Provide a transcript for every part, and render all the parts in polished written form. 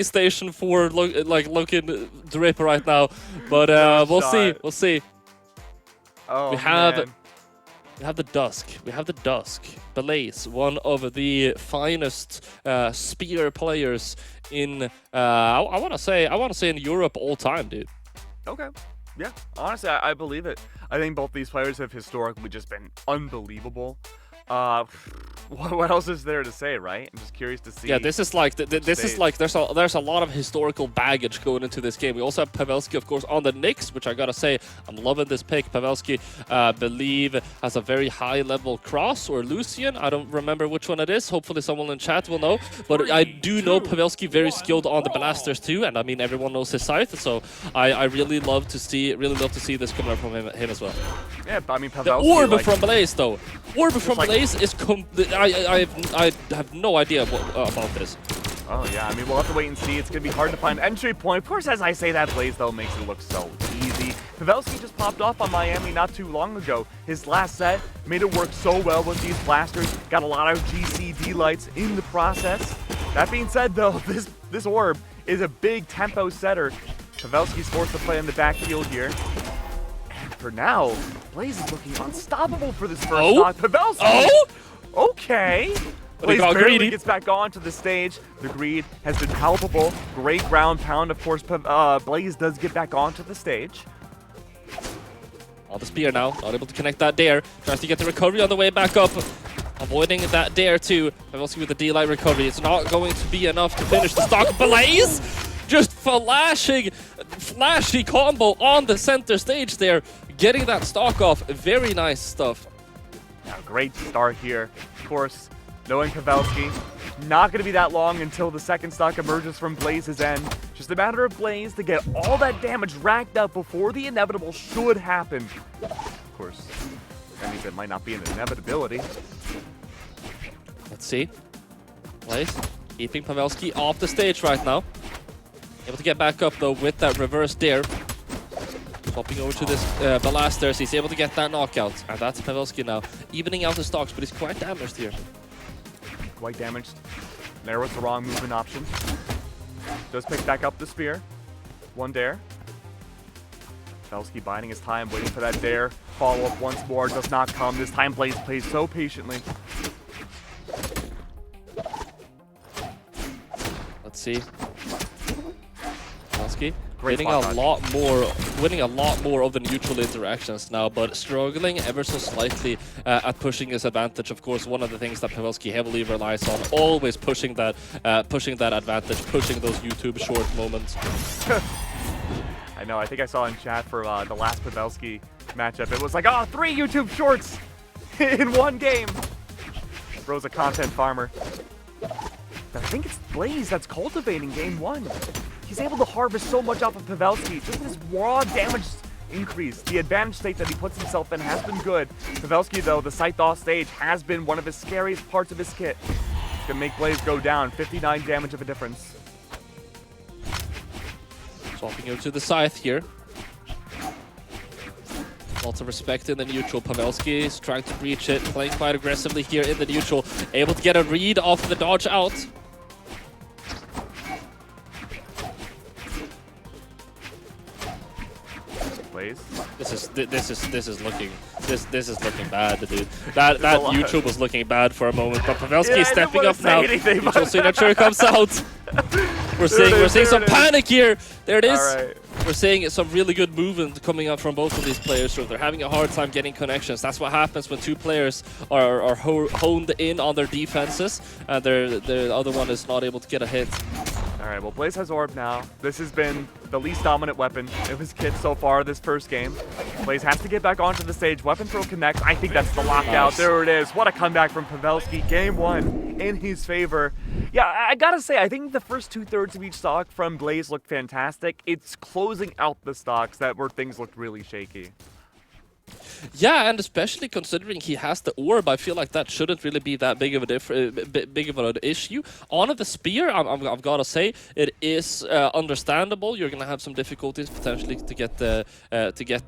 PlayStation 4 looking drip right now, but we'll see. We'll see. Oh, We have man. we have the Dusk. We have the Dusk. Blaze, one of the finest spear players in I want to say in Europe all time, dude. Okay. Yeah, honestly, I believe it. I think both these players have historically just been unbelievable. What else is there to say, right? I'm just curious to see. Yeah, this is like there's a lot of historical baggage going into this game. We also have Pavelski, of course, on the Knicks, which I gotta say, I'm loving this pick. Pavelski, believe, has a very high level cross or Lucian. I don't remember which one it is. Hopefully, someone in chat will know. But I do know Pavelski very skilled on the blasters too, and I mean everyone knows his scythe. So I really love to see this coming up from him as well. Yeah, I mean Pavelski. The orb like, from Blaze, though. Orb from like, Blaze is I have no idea about this. Oh yeah, I mean we'll have to wait and see. It's gonna be hard to find entry point. Of course, as I say that, Blaze though makes it look so easy. Pavelski just popped off on Miami not too long ago. His last set made it work so well with these blasters. Got a lot of GCD lights in the process. That being said though, this orb is a big tempo setter. Pavelski's forced to play in the backfield here. And for now, Blaze is looking unstoppable for this first stock. Pavelski! Oh! Okay. Blaze got barely greedy. gets back onto the stage. The greed has been palpable. Great ground pound. Of course, Blaze does get back onto the stage. On the spear now, not able to connect that dare. Tries to get the recovery on the way back up. Avoiding that dare too. Pavelski with the D-Light recovery. It's not going to be enough to finish the stock. Blaze just flashy combo on the center stage there. Getting that stock off. Very nice stuff. Yeah, great start here. Of course, knowing Pavelski, not going to be that long until the second stock emerges from Blaze's end. Just a matter of Blaze to get all that damage racked up before the inevitable should happen. Of course, that means it might not be an inevitability. Let's see. Blaze keeping Pavelski off the stage right now. Able to get back up though with that reverse dare. Swapping over to this Balasters, he's able to get that knockout. And that's Pavelski now, evening out the stocks, but he's quite damaged here. Quite damaged. There was the wrong movement option. Does pick back up the spear. One dare. Pavelski biding his time, waiting for that dare. Follow up once more, does not come. This time Blaze plays so patiently. Let's see. Pavelski Great winning a lot more of the neutral interactions now, but struggling ever so slightly at pushing his advantage. Of course, one of the things that Pavelski heavily relies on, always pushing that advantage, pushing those YouTube short moments. I know, I think I saw in chat for the last Pavelski matchup, it was like, oh, 3 YouTube shorts in one game. Bro's a content farmer. But I think it's Blaze that's cultivating game 1. He's able to harvest so much off of Pavelski. Just his raw damage increase. The advantage state that he puts himself in has been good. Pavelski, though, the scythe off stage has been one of his scariest parts of his kit. It's going to make Blaze go down. 59 damage of a difference. Swapping over to the scythe here. Lots of respect in the neutral. Pavelski is trying to breach it, playing quite aggressively here in the neutral. Able to get a read off the dodge out. This is looking bad, dude. That neutral was looking bad for a moment, but Pavelski stepping up now. Neutral signature comes out. We're seeing some panic here. There it is. Right. We're seeing some really good movement coming up from both of these players. So they're having a hard time getting connections. That's what happens when two players are honed in on their defenses, and the other one is not able to get a hit. Alright, well, Blaze has Orb now. This has been the least dominant weapon of his kit so far this first game. Blaze has to get back onto the stage. Weapon throw connects. I think that's the lockout. Nice. There it is. What a comeback from Pavelski. Game 1 in his favor. Yeah, I gotta say, I think the first 2/3 of each stock from Blaze looked fantastic. It's closing out the stocks that where things looked really shaky. Yeah, and especially considering he has the orb, I feel like that shouldn't really be that big of an issue. On the spear, I've got to say, it is understandable. You're gonna have some difficulties potentially to get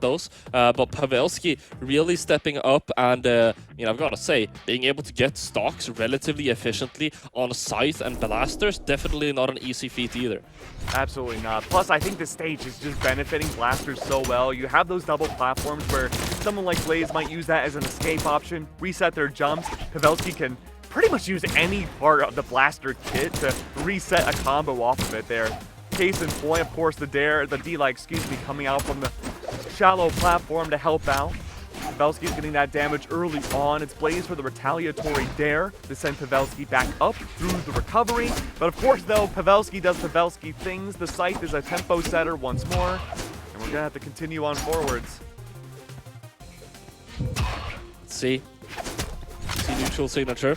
those, but Pavelski really stepping up, and I've got to say, being able to get stocks relatively efficiently on Scythe and Blasters, definitely not an easy feat either. Absolutely not. Plus, I think this stage is just benefiting Blasters so well. You have those double platforms where someone like Blaze might use that as an escape option, reset their jumps. Pavelski can pretty much use any part of the Blaster kit to reset a combo off of it there. Case in point, of course, the D-like, coming out from the shallow platform to help out. Pavelski's getting that damage early on. It's Blaze for the retaliatory dare to send Pavelski back up through the recovery. But of course, though, Pavelski does Pavelski things. The Scythe is a tempo setter once more, and we're gonna have to continue on forwards. Let's see neutral signature.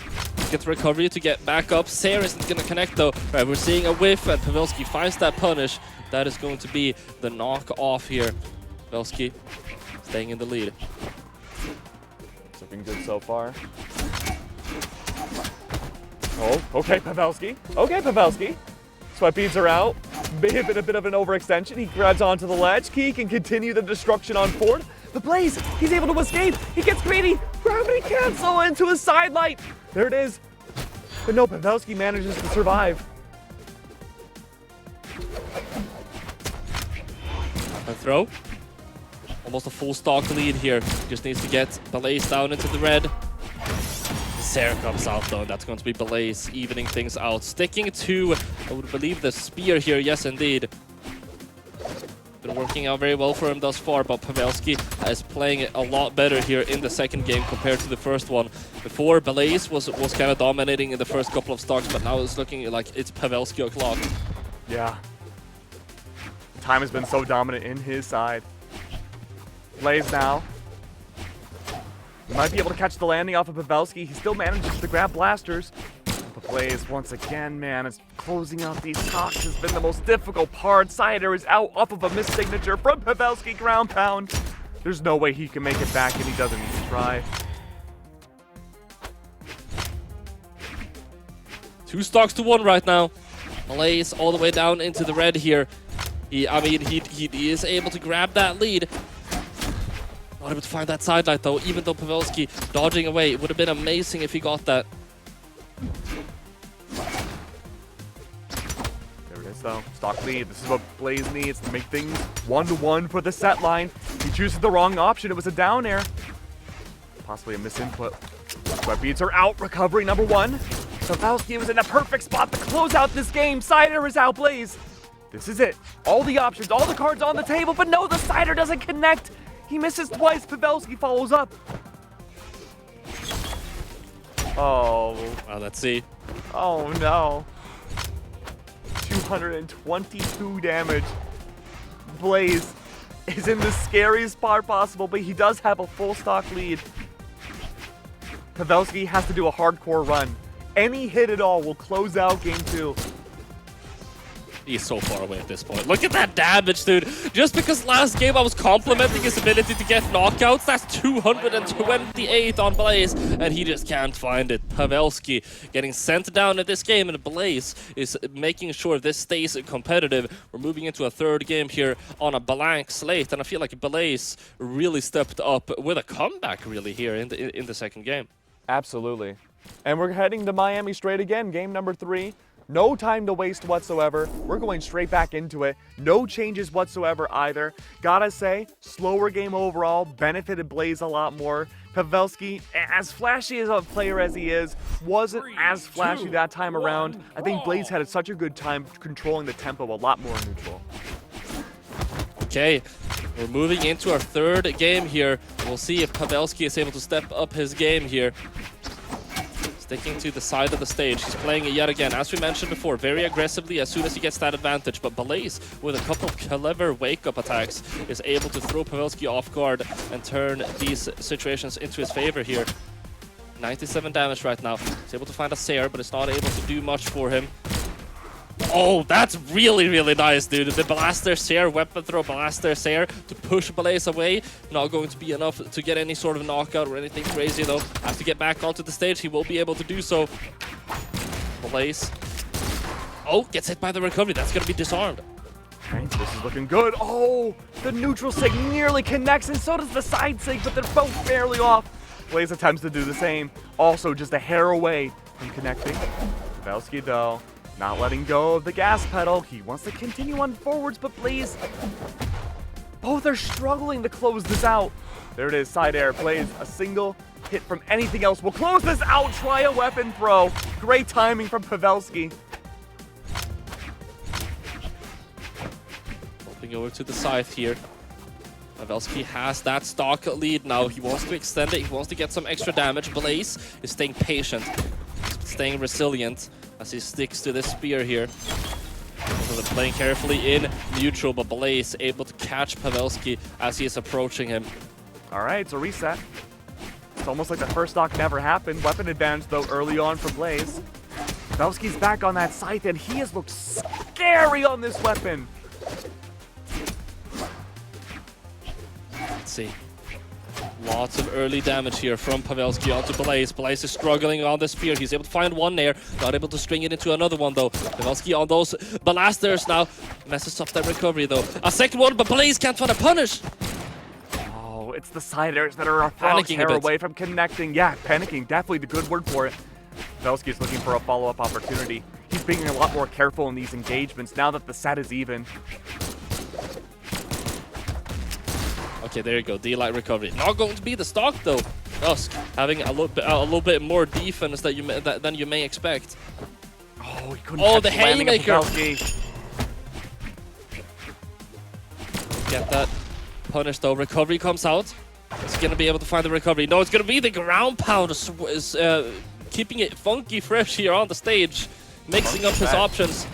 Gets recovery to get back up. Sair isn't gonna connect though. Right, we're seeing a whiff, and Pavelski finds that punish. That is going to be the knock off here. Pavelski staying in the lead. Looking good so far. Oh, okay, Pavelski. Okay, Pavelski. Sweat beads are out. A bit of an overextension. He grabs onto the ledge. He can continue the destruction on Ford. The Blaze, he's able to escape. He gets greedy. Gravity cancel into his side light. There it is. But no, Pavelski manages to survive. And throw. Almost a full stock lead here. Just needs to get Blaze down into the red. Sair comes out though, and that's going to be Blaze evening things out. Sticking to, I would believe, the spear here. Yes, indeed. Been working out very well for him thus far, but Pavelski is playing it a lot better here in the second game compared to the first one. Before, Blaze was kind of dominating in the first couple of stocks, but now it's looking like it's Pavelski o'clock. Yeah. Time has been so dominant in his side. Blaze now. He might be able to catch the landing off of Pavelski. He still manages to grab Blasters. But Blaze, once again, man, is closing out these stocks has been the most difficult part. Cider is out off of a missed signature from Pavelski, ground pound. There's no way he can make it back, and he doesn't even try. 2 stocks to 1 right now. Blaze all the way down into the red here. He is able to grab that lead. Not able to find that sidelight though, even though Pavelski dodging away. It would have been amazing if he got that. There it is though, stock lead. This is what Blaze needs to make things 1-1 for the set line. He chooses the wrong option, it was a down air. Possibly a misinput. Sweat beads are out, recovery number 1. Pavelski was in a perfect spot to close out this game. Cider is out, Blaze. This is it. All the options, all the cards on the table, but no, the Cider doesn't connect. He misses twice. Pavelski follows up. Oh. Well, let's see. Oh, no. 222 damage. Blaze is in the scariest spot possible, but he does have a full stock lead. Pavelski has to do a hardcore run. Any hit at all will close out game 2. He's so far away at this point. Look at that damage, dude. Just because last game I was complimenting his ability to get knockouts, that's 228 on Blaze, and he just can't find it. Pavelski getting sent down in this game, and Blaze is making sure this stays competitive. We're moving into a third game here on a blank slate, and I feel like Blaze really stepped up with a comeback really here in the second game. Absolutely. And we're heading to Miami straight again, game number 3. No time to waste whatsoever. We're going straight back into it. No changes whatsoever either. Gotta say, slower game overall, benefited Blaze a lot more. Pavelski, as flashy as a player as he is, wasn't as flashy that time around. I think Blaze had such a good time controlling the tempo a lot more neutral. Okay, we're moving into our third game here. We'll see if Pavelski is able to step up his game here. Sticking to the side of the stage. He's playing it yet again, as we mentioned before, very aggressively as soon as he gets that advantage. But Blaze, with a couple of clever wake-up attacks, is able to throw Pavelski off guard and turn these situations into his favor here. 97 damage right now. He's able to find a Sair, but it's not able to do much for him. Oh, that's really, really nice, dude. The Blaster Sear, weapon throw, Blaster Sear to push Blaze away. Not going to be enough to get any sort of knockout or anything crazy, though. Has to get back onto the stage. He will be able to do so. Blaze. Oh, gets hit by the recovery. That's going to be disarmed. Okay, this is looking good. Oh, the neutral sig nearly connects, and so does the side sig, but they're both barely off. Blaze attempts to do the same. Also, just a hair away from connecting. Pavelski, though, not letting go of the gas pedal. He wants to continue on forwards, but Blaze, both are struggling to close this out. There it is, side air. Blaze, a single hit from anything else will close this out. Try a weapon throw. Great timing from Pavelski. Moving over to the side here. Pavelski has that stock lead now. He wants to extend it. He wants to get some extra damage. Blaze is staying patient, staying resilient as he sticks to this spear here. So they're playing carefully in neutral, but Blaze able to catch Pavelski as he is approaching him. All right, it's a reset. It's almost like the first stock never happened. Weapon advantage, though, early on for Blaze. Pavelski's back on that scythe, and he has looked scary on this weapon. Let's see. Lots of early damage here from Pavelski onto Blaze. Blaze is struggling on the spear. He's able to find one there. Not able to string it into another one, though. Pavelski on those blasters now. Messes up that recovery, though. A second one, but Blaze can't find a punish. Oh, it's the side airs that are a frog's hair away from connecting. Yeah, panicking. Definitely the good word for it. Pavelski's looking for a follow-up opportunity. He's being a lot more careful in these engagements now that the set is even. Okay, there you go. D-Light recovery. Not going to be the stock, though. Dusk having a little bit more defense than you may expect. Oh, he couldn't Oh, catch the haymaker. Get that punish, though. Recovery comes out. Is he going to be able to find the recovery? No, it's going to be the ground pound. Is keeping it funky fresh here on the stage. Mixing up his options.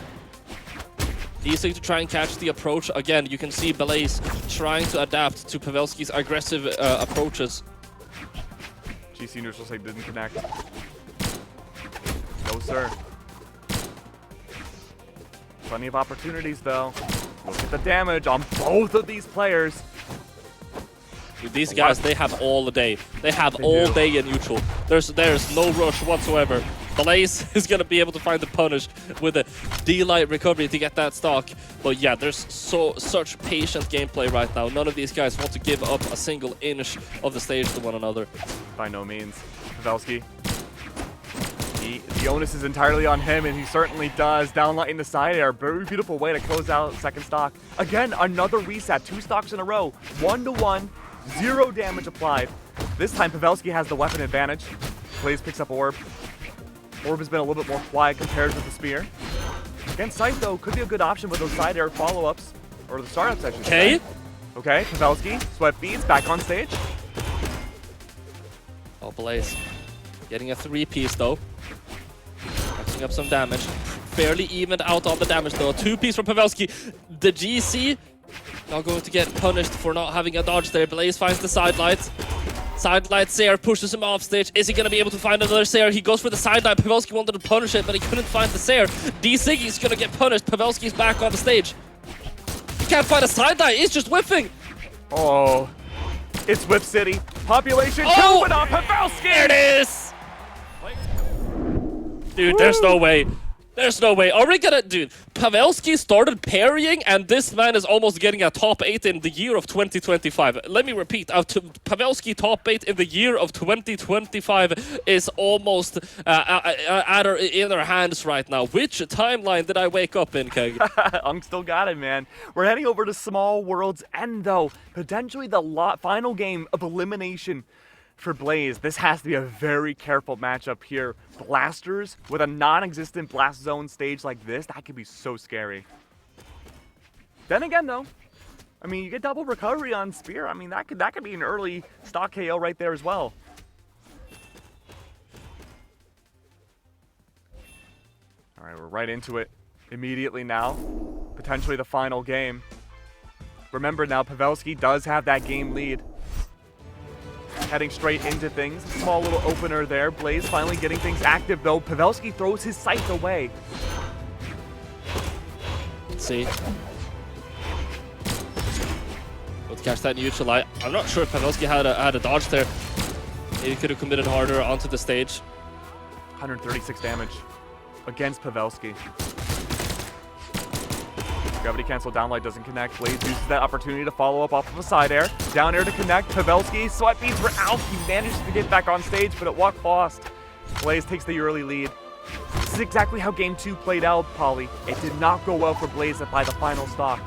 Easy to try and catch the approach. Again, you can see Blaze trying to adapt to Pavelski's aggressive approaches. GC neutral side didn't connect. No, sir. Plenty of opportunities, though. Look at the damage on both of these players. Dude, these guys, they have all the day. They have all day in neutral. There's no rush whatsoever. Blaze is going to be able to find the punish with a D-Light recovery to get that stock. But yeah, there's such patient gameplay right now. None of these guys want to give up a single inch of the stage to one another. By no means. Pavelski. The onus is entirely on him, and he certainly does. Downlighting the side air. Very beautiful way to close out second stock. Again, another reset. 2 stocks in a row. 1-to-1. 0 damage applied. This time, Pavelski has the weapon advantage. Blaze picks up Orb. Orb has been a little bit more quiet compared with the spear. Against Scythe, though, could be a good option with those side air follow-ups. Or the startups, I should say. Okay, Pavelski, sweat beads, back on stage. Oh, Blaze. Getting a 3-piece, though. Catching up some damage. Fairly evened out on the damage, though. A 2-piece from Pavelski. The GC not going to get punished for not having a dodge there. Blaze finds the sidelight. Sidelight Sayer pushes him off stage. Is he going to be able to find another Sayer? He goes for the sidelight. Pavelski wanted to punish it, but he couldn't find the Sayer. D-Siggy's going to get punished. Pavelski's back on the stage. He can't find a sidelight. He's just whiffing. Oh, it's Whip City. Population jumping on Pavelski. There it is. Dude, there's no way. There's no way. Are we gonna... Dude, Pavelski started parrying, and this man is almost getting a top 8 in the year of 2025. Let me repeat. Pavelski top 8 in the year of 2025 is almost in our hands right now. Which timeline did I wake up in, Keg? Unk still got it, man. We're heading over to Small World's End, though. Potentially the final game of elimination for Blaze. This has to be a very careful matchup here. Blasters with a non-existent blast zone stage like this, that could be so scary. Then again, though, I mean, you get double recovery on Spear. I mean, that could be an early stock KO right there as well. All right, we're right into it immediately now. Potentially the final game. Remember now, Pavelski does have that game lead. Heading straight into things. Small little opener there. Blaze finally getting things active, though. Pavelski throws his scythe away. Let's see. Would catch that neutral. I'm not sure if Pavelski had a dodge there. He could have committed harder onto the stage. 136 damage against Pavelski. Gravity cancel downlight doesn't connect. Blaze uses that opportunity to follow up off of a side air. Down air to connect. Pavelski, sweat beads were out. He manages to get back on stage, but it walked fast. Blaze takes the early lead. This is exactly how game 2 played out, Polly. It did not go well for Blaze by the final stock.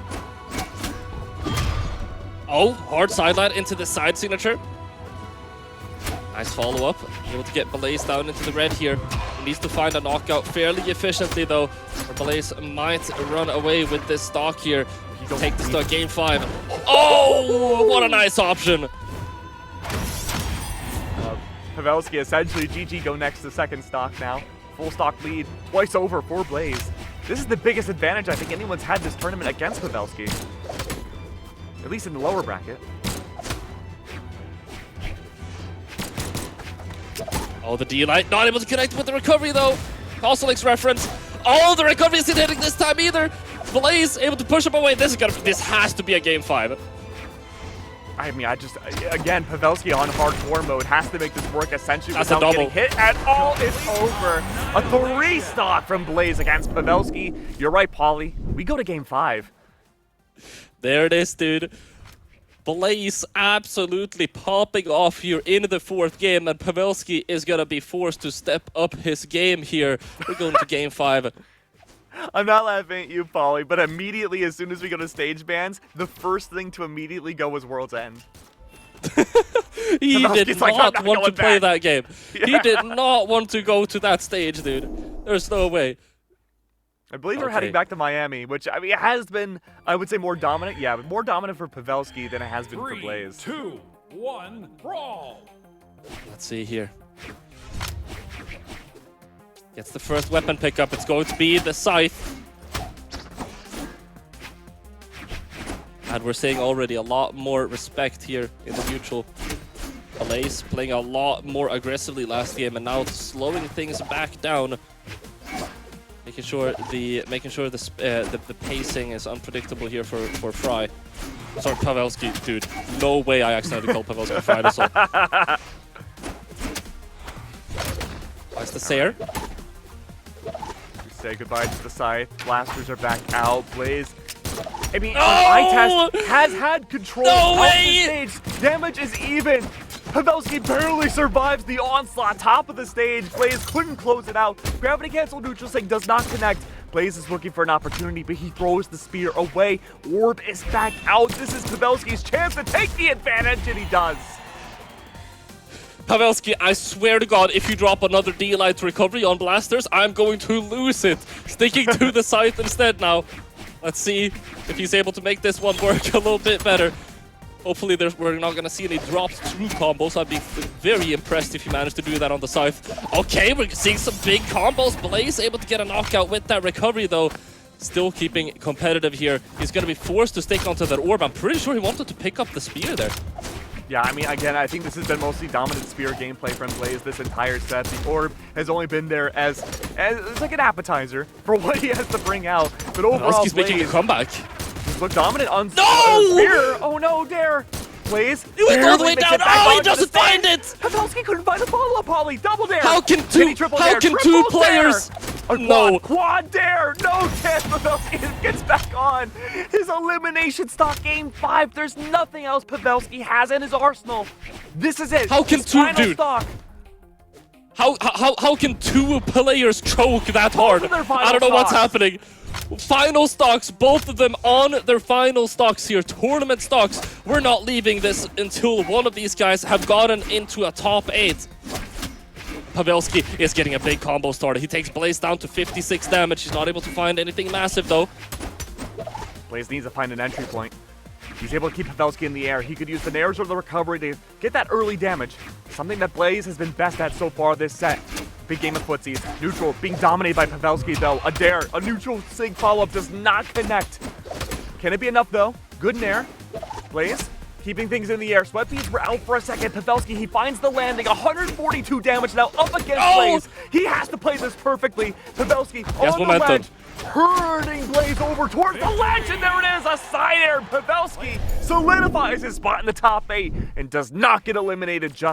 Oh, hard sideline into the side signature. Nice follow-up. Able to get Blaze down into the red here. He needs to find a knockout fairly efficiently, though, or Blaze might run away with this stock here. Take this to game 5. Oh, what a nice option. Pavelski essentially GG go next to second stock now. Full stock lead, twice over for Blaze. This is the biggest advantage I think anyone's had this tournament against Pavelski. At least in the lower bracket. Oh, the D-Light not able to connect with the recovery, though. Cossalic's reference. Oh, the recovery isn't hitting this time either. Blaze able to push him away. This has to be a game 5. I mean, again, Pavelski on hardcore mode has to make this work essentially That's a without double. getting hit at all. It's over. A 3 stock from Blaze against Pavelski. You're right, Pauly. We go to game 5. There it is, dude. Blaze absolutely popping off here in the 4th game, and Pavelski is going to be forced to step up his game here. We're going to game 5. I'm not laughing at you, Pauly, but immediately as soon as we go to stage bans, the first thing to immediately go was World's End. He did not want to play that game. Yeah. He did not want to go to that stage, dude. There's no way. I believe we're heading back to Miami, which, I mean, it has been, I would say, more dominant. Yeah, but more dominant for Pavelski than it has been for Blaze. 3, 2, 1, brawl! Let's see here. Gets the first weapon pickup. It's going to be the Scythe. And we're seeing already a lot more respect here in the neutral. Blaze playing a lot more aggressively last game and now slowing things back down. Making sure the pacing is unpredictable here for Fry. Sorry, Pavelski, dude. No way I accidentally called Pavelski Fry. Nice to Sayer. We say goodbye to the side. Blasters are back out. Blaze. I mean, No! ITest has had control No of way! the stage. Damage is even. Pavelski barely survives the onslaught. Top of the stage. Blaze couldn't close it out. Gravity cancel neutral sync does not connect. Blaze is looking for an opportunity, but he throws the spear away. Orb is back out. This is Pavelski's chance to take the advantage, and he does. Pavelski, I swear to God, if you drop another D-Light recovery on Blasters, I'm going to lose it. Sticking to the Scythe instead now. Let's see if he's able to make this one work a little bit better. Hopefully we're not going to see any drops through combos. I'd be very impressed if he managed to do that on the Scythe. Okay, we're seeing some big combos. Blaze able to get a knockout with that recovery, though. Still keeping competitive here. He's going to be forced to stick onto that orb. I'm pretty sure he wanted to pick up the spear there. Yeah, I mean, again, I think this has been mostly dominant spear gameplay from Blaze this entire set. The orb has only been there as like an appetizer for what he has to bring out. But overall, Pavelski's making a comeback. He's looked dominant on No! spear. Oh no, Dare. Blaze. He went all the way down. Oh, he doesn't find it. Pavelski couldn't find a follow-up, Polly. Double Dare. How can two players? No. Quad Dare. No chance. Pavelski gets back on. His elimination stock game 5. There's nothing else Pavelski has in his arsenal. This is it. How can His two, final dude? stock. How can two players choke that hard? of their final I don't know what's stocks. happening. Final stocks, both of them on their final stocks here. Tournament stocks. We're not leaving this until one of these guys have gotten into a top 8. Pavelski is getting a big combo started. He takes Blaze down to 56 damage. He's not able to find anything massive, though. Blaze needs to find an entry point. He's able to keep Pavelski in the air. He could use the nairs or the recovery to get that early damage. Something that Blaze has been best at so far this set. Big game of footsies. Neutral being dominated by Pavelski, though. A dare, a neutral sig follow-up does not connect. Can it be enough, though? Good nair. Blaze Keeping things in the air. Sweatbeats were out for a second. Pavelski, he finds the landing. 142 damage now up against Blaze. He has to play this perfectly. Pavelski on the ledge. Hurting Blaze over towards the ledge, and there it is, a side air. Pavelski solidifies his spot in the top 8 and does not get eliminated just